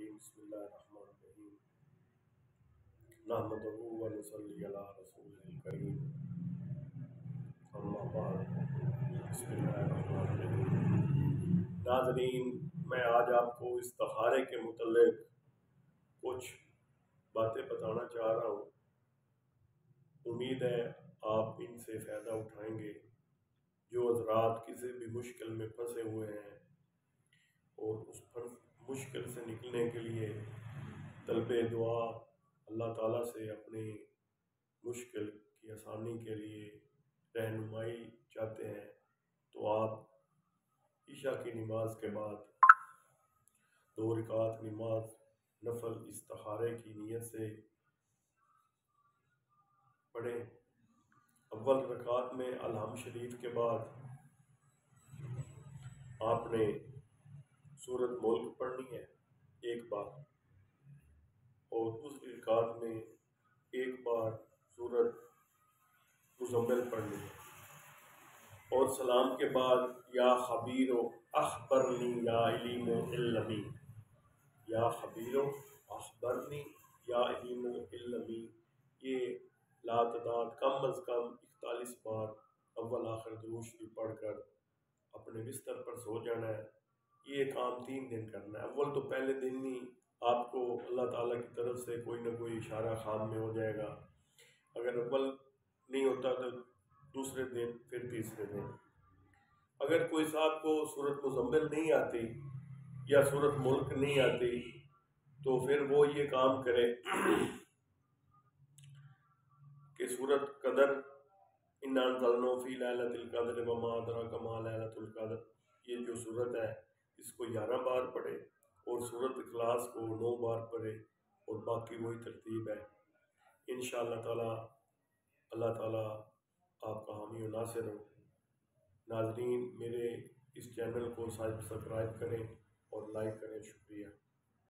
الرجیم بسم اللہ الرحمن الرحیم نحمدہ و نصلی علی رسول الکریم اما بعد بسم اللہ الرحمن الرحیم۔ ناظرین، میں آج آپ کو استخارے کے متعلق کچھ باتیں بتانا چاہ رہا ہوں۔ امید ہے آپ ان سے فائدہ اٹھائیں گے۔ جو حضرات کسی بھی مشکل میں پھنسے ہوئے ہیں اور اس مشکل سے نکلنے کے لیے طلب دعا اللہ تعالیٰ سے اپنی مشکل کی آسانی کے لیے رہنمائی چاہتے ہیں، تو آپ عشاء کی نماز کے بعد 2 رکعت نماز نفل استخارے کی نیت سے پڑھیں۔ اول رکعت میں الحمد شریف کے بعد آپ نے سورۃ ملک پڑھنی ہے ایک بار، اور دوسری رکعت میں ایک بار سورۃ مزمل پڑھنی ہے، اور سلام کے بعد یا خبیر اخبرنی یا علیم علمی، یا خبیر اخبرنی یا علیم علمی، یہ لاتعداد کم از کم 41 بار اول آخر درود شریف پڑھ کر اپنے بستر پر سو جانا ہے۔ یہ کام 3 دن کرنا ہے۔ اول تو پہلے دن ہی آپ کو اللہ تعالیٰ کی طرف سے کوئی نہ کوئی اشارہ خواب میں ہو جائے گا۔ اگر اول نہیں ہوتا تو دوسرے دن، پھر تیسرے دن۔ اگر کوئی صاحب کو سورۃ مزمل نہیں آتی یا سورۃ ملک نہیں آتی تو پھر وہ یہ کام کرے کہ سورۃ قدر، انا انزلناہ فی لیلۃ القدر وما ادراک ما لیلۃ القدر، یہ جو سورت ہے اس کو 11 بار پڑھے، اور سورۃ اخلاص کو 9 بار پڑھے، اور باقی وہی ترتیب ہے۔ انشاءاللہ تعالی اللہ تعالیٰ آپ کا حامی و ناصر ہو۔ ناظرین، میرے اس چینل کو سبسکرائب کریں اور لائک کریں۔ شکریہ۔